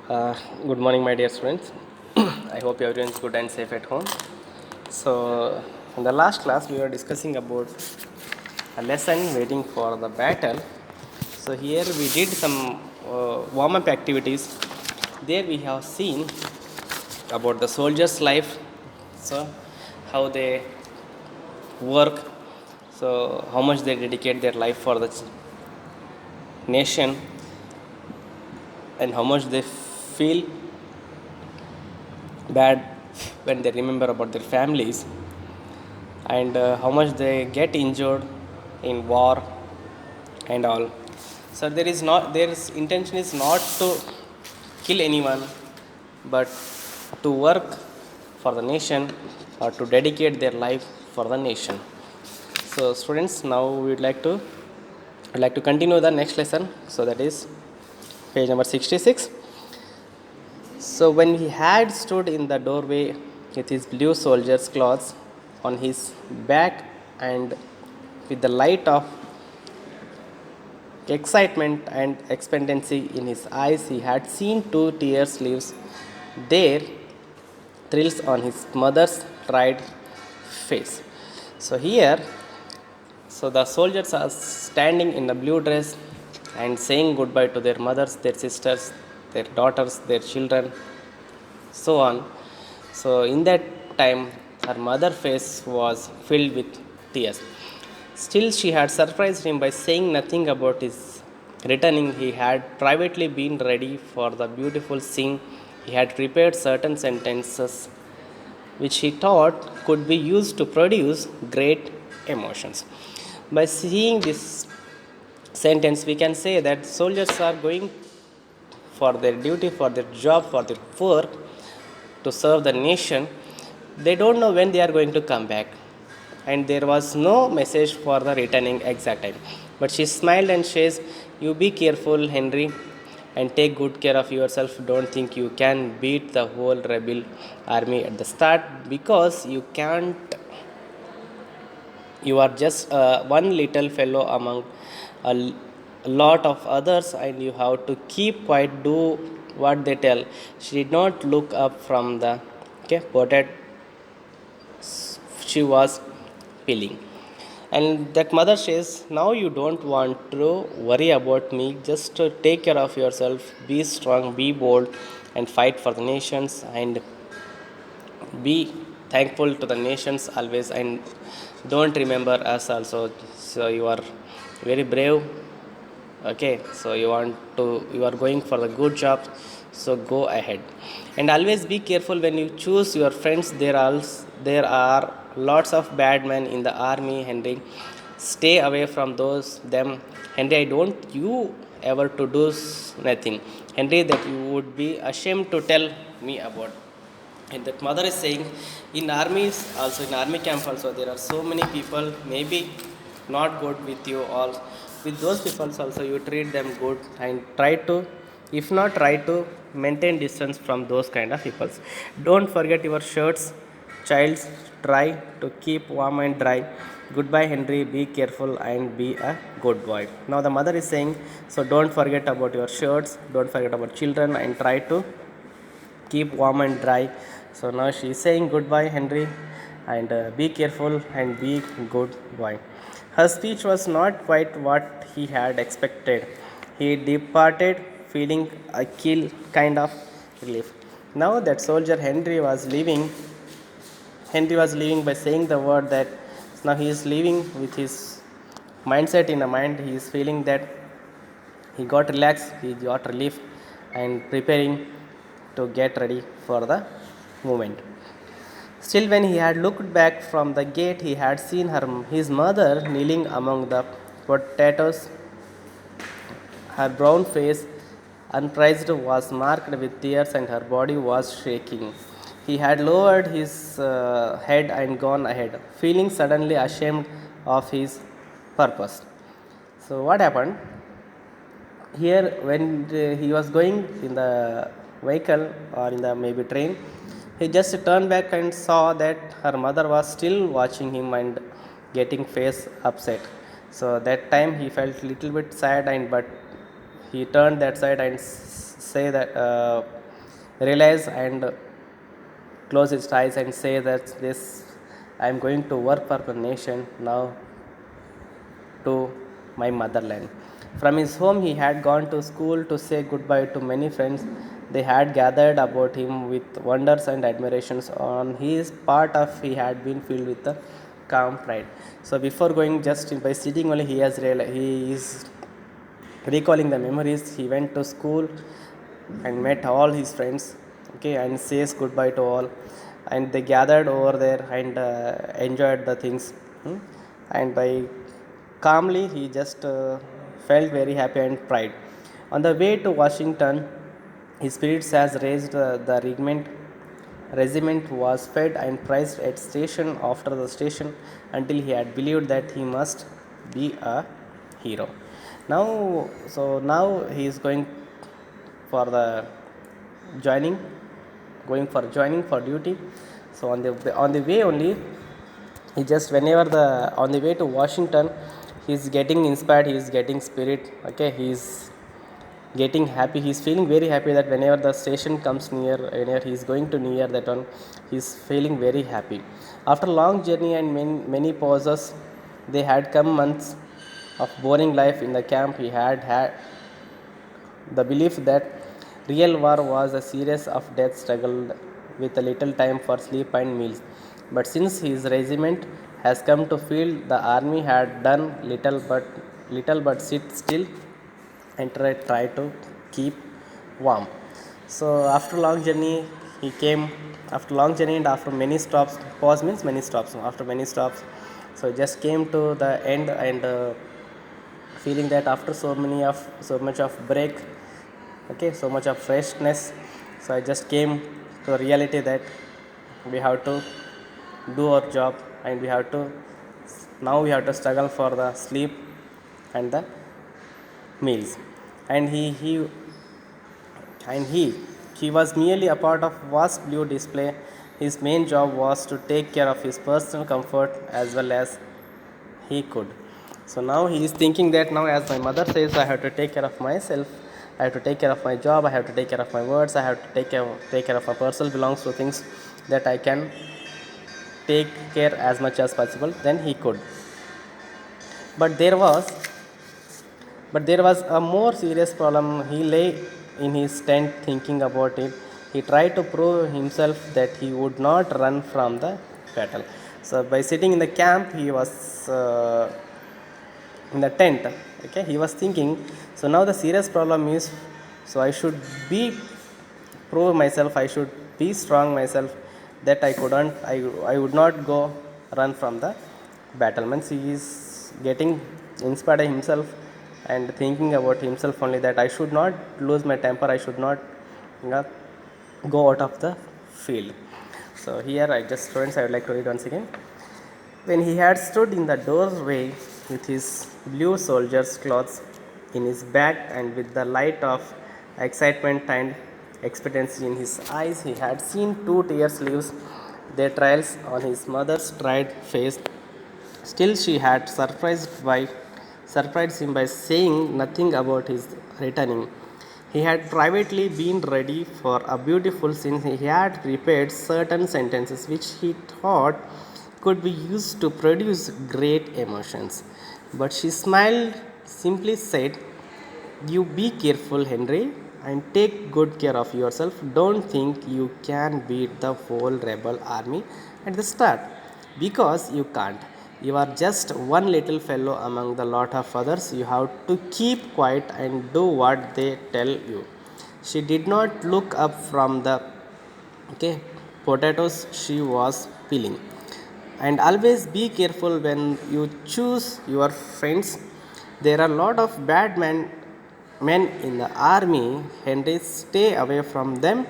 Uh, Good morning, my dear students. I hope everyone is good and safe at home. So, in the last class, we were discussing about a lesson waiting for the battle. So, here we did some warm up activities. There we have seen about the soldiers' life. So, how they work. So, how much they dedicate their life for the nation, and how much they feel bad when they remember about their families, and how much they get injured in war and all. So their intention is not to kill anyone, but to work for the nation or to dedicate their life for the nation. So students, now I'd like to continue the next lesson. So that is page number 66. So when he had stood in the doorway with his blue soldier's clothes on his back and with the light of excitement and expectancy in his eyes, he had seen two tears leaves their thrills on his mother's tried face. So here, so the soldiers are standing in the blue dress and saying goodbye to their mothers, their sisters, their daughters, their children, so on. So in that time, her mother face was filled with tears. Still, she had surprised him by saying nothing about his returning. He had privately been ready for the beautiful scene. He had prepared certain sentences which he thought could be used to produce great emotions. By seeing this sentence, we can say that soldiers are going for their duty, for their job, for their work to serve the nation. They don't know when they are going to come back. And there was no message for the returning exact time. But she smiled and says, "You be careful, Henry, and take good care of yourself. Don't think you can beat the whole rebel army at the start because you can't. You are just one little fellow among a lot of others, and you have to keep quiet, do what they tell." She did not look up from the potato she was peeling. And that mother says, "Now you don't want to worry about me. Just take care of yourself. Be strong, be bold, and fight for the nations. And be thankful to the nations always, and don't remember us also. So you are very brave. Okay, so you are going for the good job, so go ahead. And always be careful when you choose your friends. There are lots of bad men in the army, Henry. Stay away from those them, Henry. I don't you ever to do nothing, Henry, that you would be ashamed to tell me about." And that mother is saying, in armies also, in army camp also, there are so many people maybe not good with you all. With those people also, you treat them good and try to, if not try to, maintain distance from those kind of people. Don't forget your shirts, childs. Try to keep warm and dry. Goodbye, Henry. Be careful and be a good boy. Now the mother is saying, so don't forget about your shirts, don't forget about children, and try to keep warm and dry. So now she is saying goodbye, Henry, and be careful and be good boy. Her speech was not quite what he had expected. He departed feeling a kill kind of relief. Now that soldier Henry was leaving by saying the word that now he is leaving with his mindset in a mind. He is feeling that he got relaxed, he got relief, and preparing to get ready for the movement. Still, when he had looked back from the gate, he had seen his mother kneeling among the potatoes. Her brown face, unprized, was marked with tears and her body was shaking. He had lowered his head and gone ahead, feeling suddenly ashamed of his purpose. So, what happened? Here, when he was going in the vehicle or in the maybe train, he just turned back and saw that her mother was still watching him and getting face upset. So that time he felt little bit sad, and but he turned that side and say that realize and close his eyes and say that this I am going to work for the nation now to my motherland. From his home, he had gone to school to say goodbye to many friends. They had gathered about him with wonders and admirations. On his part of he had been filled with a calm pride. So before going, just by sitting only, he is recalling the memories. He went to school and met all his friends. Okay, and says goodbye to all, and they gathered over there and enjoyed the things. And by calmly, he just felt very happy and pride. On the way to Washington, his spirits has raised. The regiment was fed and priced at station after the station until he had believed that he must be a hero. Now he is going for the joining, going for joining for duty. So on the way only, he just whenever the on the way to Washington, he is getting inspired, he is getting spirit. Okay, he is getting happy, he is feeling very happy that whenever the station comes near, whenever he is going to near that one, he is feeling very happy. After long journey and many pauses, they had come months of boring life in the camp. He had the belief that real war was a series of death struggled with a little time for sleep and meals. But since his regiment has come to feel the army had done little but sit still and try to keep warm. So after long journey, he came after long journey and after many stops. Pause means many stops. After many stops, so just came to the end and feeling that after so much of break, okay, so much of freshness. So I just came to the reality that we have to do our job and we have to struggle for the sleep and the meals. And he was merely a part of vast blue display. His main job was to take care of his personal comfort as well as he could. So now he is thinking that now, as my mother says, I have to take care of myself, I have to take care of my job, I have to take care of my words, I have to take care of my personal belongs to things that I can take care as much as possible. Then he could. But there was a more serious problem. He lay in his tent thinking about it. He tried to prove himself that he would not run from the battle. So by sitting in the camp, he was in the tent. Okay, he was thinking. So now the serious problem is. So I should be prove myself. I should be strong myself. That I couldn't. I would not go run from the battle. Means he is getting inspired himself and thinking about himself only, that I should not lose my temper, I should not, go out of the field. So here I just, students, I would like to read once again. When he had stood in the doorway with his blue soldier's clothes in his back and with the light of excitement and expectancy in his eyes, he had seen two tears leaves their trails on his mother's dried face. Still, she had surprised him by saying nothing about his returning. He had privately been ready for a beautiful since he had prepared certain sentences which he thought could be used to produce great emotions. But she smiled, simply said, "You be careful, Henry, and take good care of yourself. Don't think you can beat the whole rebel army at the start, because you can't. You are just one little fellow among the lot of others. You have to keep quiet and do what they tell you." She did not look up from the, okay, potatoes she was peeling. And always be careful when you choose your friends. There are a lot of bad men in the army. Henry, stay away from them.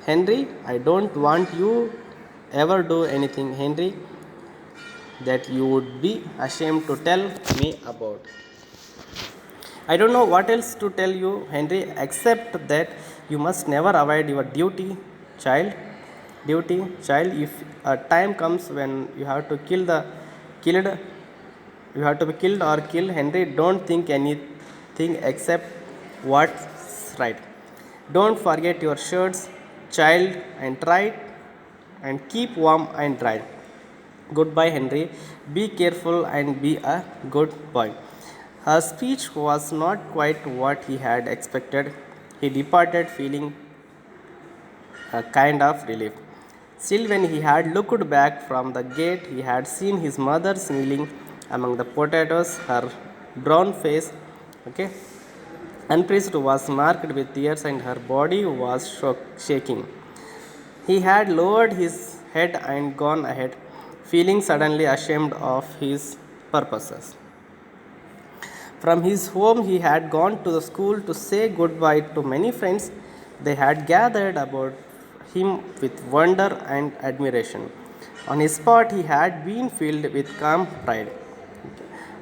Henry, I don't want you ever do anything, Henry, that you would be ashamed to tell me about. I don't know what else to tell you, Henry, except that you must never avoid your child. Child. If a time comes when you have to killed, you have to be killed or kill, Henry, don't think anything except what's right. Don't forget your shirts, child, and try and keep warm and dry. Goodbye, Henry. Be careful and be a good boy. Her speech was not quite what he had expected. He departed feeling a kind of relief. Still, when he had looked back from the gate, he had seen his mother kneeling among the potatoes, her brown face, okay, unpressed was marked with tears, and her body was shaking. He had lowered his head and gone ahead, feeling suddenly ashamed of his purposes. From his home, he had gone to the school to say goodbye to many friends. They had gathered about him with wonder and admiration. On his part, he had been filled with calm pride.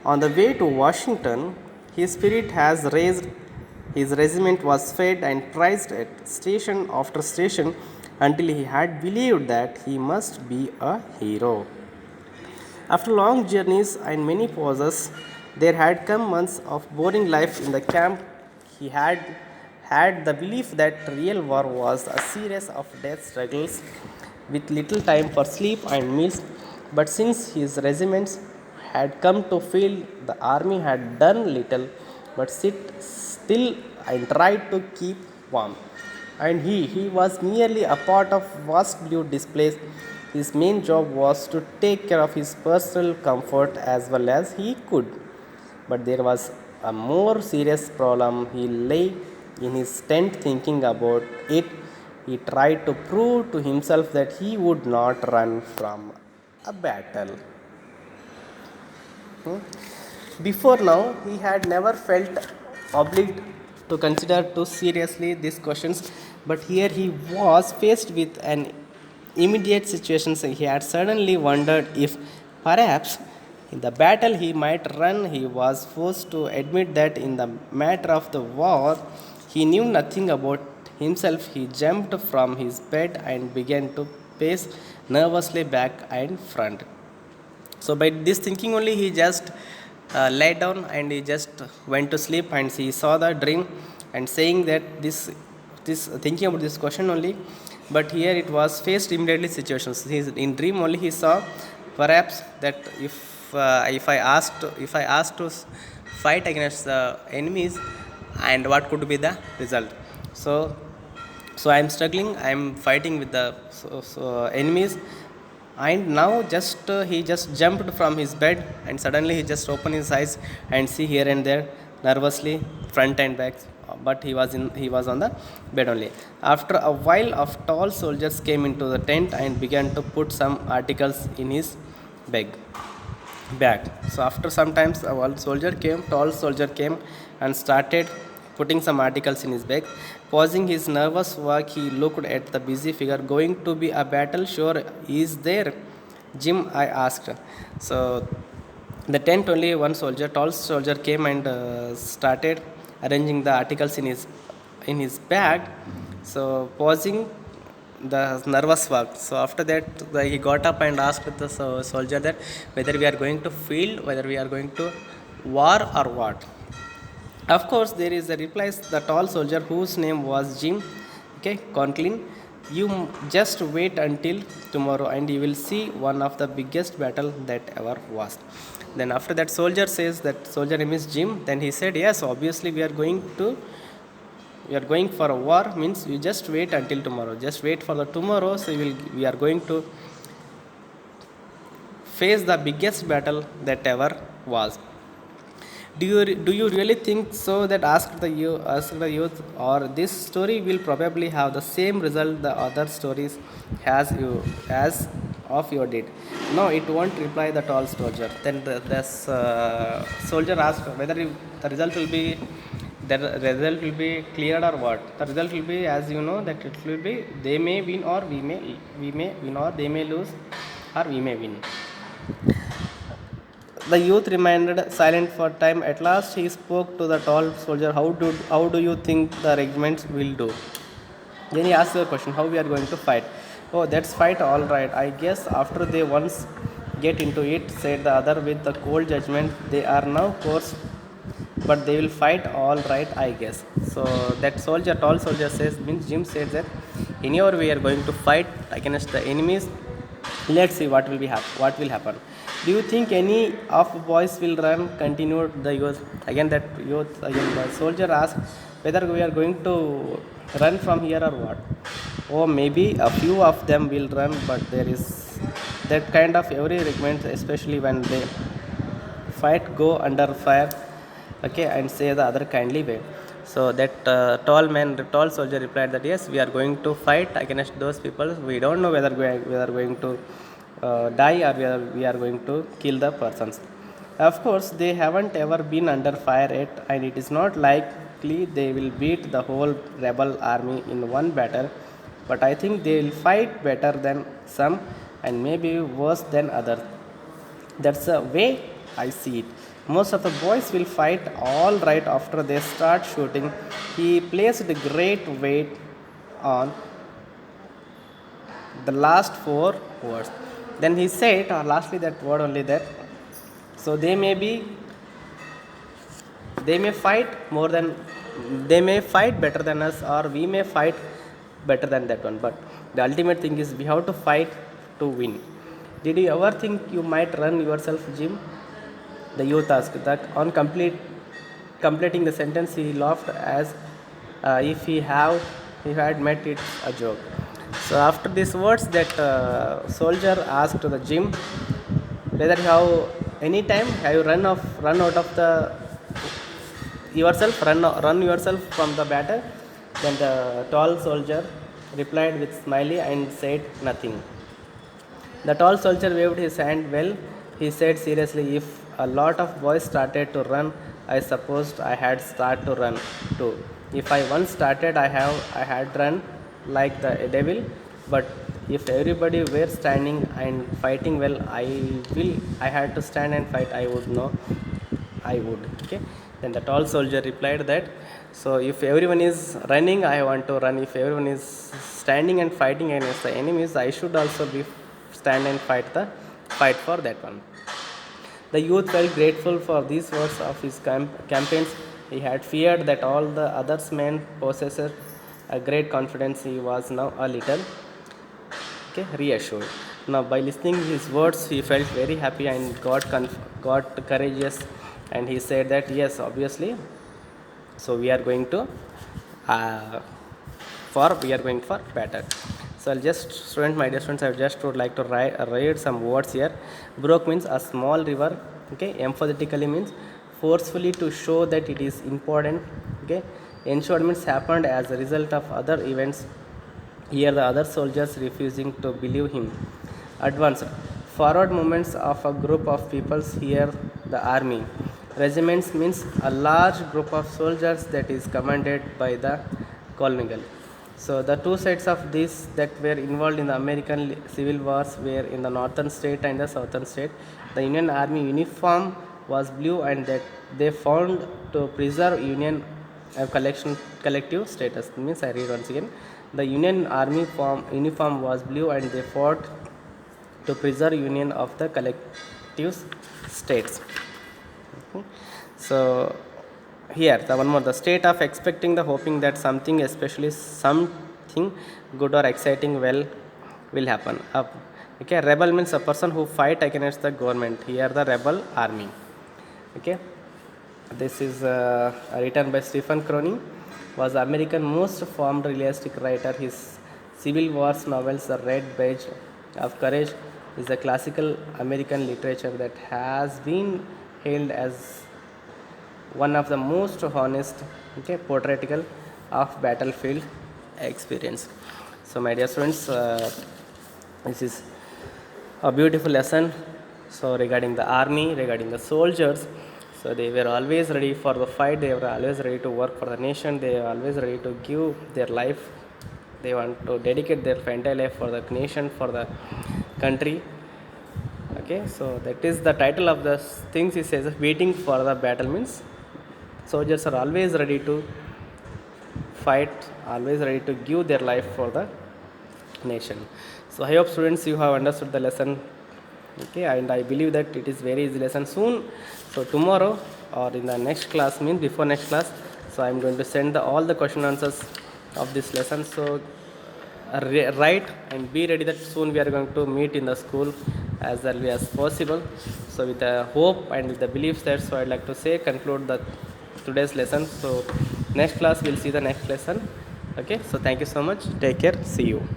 On the way to Washington, his spirit has raised. His regiment was fed and prized at station after station until he had believed that he must be a hero. After long journeys and many pauses, there had come months of boring life in the camp. He had the belief that real war was a series of death struggles with little time for sleep and meals. But since his regiments had come to feel the army had done little but sit still and tried to keep warm. And he was merely a part of vast blue displays. His main job was to take care of his personal comfort as well as he could. But there was a more serious problem. He lay in his tent thinking about it. He tried to prove to himself that he would not run from a battle. Hmm? Before now, he had never felt obliged to consider too seriously these questions, but here he was faced with an immediate situation. So he had suddenly wondered if perhaps in the battle he might run. He was forced to admit that in the matter of the war, he knew nothing about himself. He jumped from his bed and began to pace nervously back and front. So by this thinking only, he just lay down and he just went to sleep, and he saw the dream and saying that this thinking about this question only. But here it was faced immediately situations. In dream only he saw perhaps that if I asked to fight against the enemies, and what could be the result. So I am struggling, I am fighting with the enemies, and now just he just jumped from his bed, and suddenly he just opened his eyes and see here and there nervously front and back, but he was on the bed only. After a while of tall soldiers came into the tent and began to put some articles in his bag back. So after some times, a tall soldier came and started putting some articles in his bag. Pausing his nervous walk, he looked at the busy figure. Going to be a battle, sure, is there, Jim? I asked. So the tent only tall soldier came and started arranging the articles in his bag. So pausing the nervous walk. So after that, he got up and asked the soldier that whether we are going to field, whether we are going to war or what. Of course, there is a replies the tall soldier whose name was Jim. Okay, Conklin. You just wait until tomorrow, and you will see one of the biggest battle that ever was. Then after that, soldier says that soldier name is Jim. Then he said, yes, obviously we are going for a war, means you just wait until tomorrow, just wait for the tomorrow. So we are going to face the biggest battle that ever was. Do you really think so? That asked the youth, or this story will probably have the same result the other stories as of your did. No, it won't, reply the tall soldier. Then this soldier asked whether the result will be cleared or what. The result will be, as you know, that it will be they may win or we may win, or they may lose or we may win. The youth remained silent for a time. At last he spoke to the tall soldier. How do you think the regiments will do? Then he asked the question, how we are going to fight? Oh, that's fight all right. I guess after they once get into it, said the other with the cold judgment. They are now course but they will fight all right, I guess. So that soldier, tall soldier says, means Jim said that anywhere we are going to fight against the enemies. Let's see what will be what will happen. Do you think any of boys will run? Continued the youth. Again, that youth, again, the soldier asked whether we are going to run from here or what. Oh, maybe a few of them will run, but there is that kind of every regiment, especially when they fight, go under fire, okay, and say the other kindly way. So that tall man, the tall soldier replied that yes, we are going to fight against those people. We don't know whether we are going to die, or we are going to kill the persons. Of course, they haven't ever been under fire yet, and it is not likely they will beat the whole rebel army in one battle. But I think they will fight better than some, and maybe worse than others. That's the way I see it. Most of the boys will fight all right after they start shooting. He placed great weight on the last four words. Then he said, lastly, that word only that. So they may fight more than, they may fight better than us, or we may fight better than that one. But the ultimate thing is we have to fight to win. Did you ever think you might run yourself, Jim? The youth asked. That on completing the sentence, he laughed as if he had met it a joke. So after these words, that soldier asked to the Jim whether you have any time have you run out of the yourself, run yourself from the battle. Then the tall soldier replied with smiley and said nothing. The tall soldier waved his hand. Well, he said seriously, if a lot of boys started to run, I supposed I had started to run too. If I once started, I had run like the devil. But if everybody were standing and fighting, well, I had to stand and fight. I would know. I would. Okay. Then the tall soldier replied that. So if everyone is running, I want to run. If everyone is standing and fighting against the enemies, I should also be stand and fight for that one. The youth felt grateful for these words of his campaigns. He had feared that all the others men possessed a great confidence. He was now a little, okay, reassured. Now, by listening his words, he felt very happy and got courageous, and he said that yes, obviously. So we are going to uh, we are going for better. So I'll just student, my dear students, I just would like to write some words here. Broke means a small river. Okay, emphatically means forcefully to show that it is important. Okay, ensured means happened as a result of other events. Here the other soldiers refusing to believe him. Advanced. Forward movements of a group of peoples, here the army. Regiments means a large group of soldiers that is commanded by the colonel. So the two sides of this that were involved in the American civil wars were in the northern state and the southern state. The Union Army uniform was blue, and that they found to preserve Union collective status. Means I read once again. The Union Army uniform was blue, and they fought to preserve union of the collective states. So here the one more, the state of expecting, the hoping that something, especially something good or exciting will happen. Okay, rebel means a person who fight against the government. Here the rebel army. Okay, this is written by Stephen Cronin, was the American most formed realistic writer. His Civil Wars novels, The Red Badge of Courage, is a classical American literature that has been hailed as one of the most honest, okay, portrayal of battlefield experience. So my dear students, this is a beautiful lesson. So regarding the army, regarding the soldiers, so they were always ready for the fight. They were always ready to work for the nation. They were always ready to give their life. They want to dedicate their entire life for the nation, for the country. Okay, so that is the title of the things. He says, waiting for the battle means soldiers are always ready to fight, always ready to give their life for the nation. So I hope students you have understood the lesson. Okay, and I believe that it is very easy lesson soon. So tomorrow or in the next class, means before next class. So I'm going to send all the question answers of this lesson. So write and be ready that soon we are going to meet in the school as early as possible. So with the hope and with the beliefs that, so I'd like to say conclude the today's lesson. So next class we'll see the next lesson. Okay, so thank you so much, take care, see you.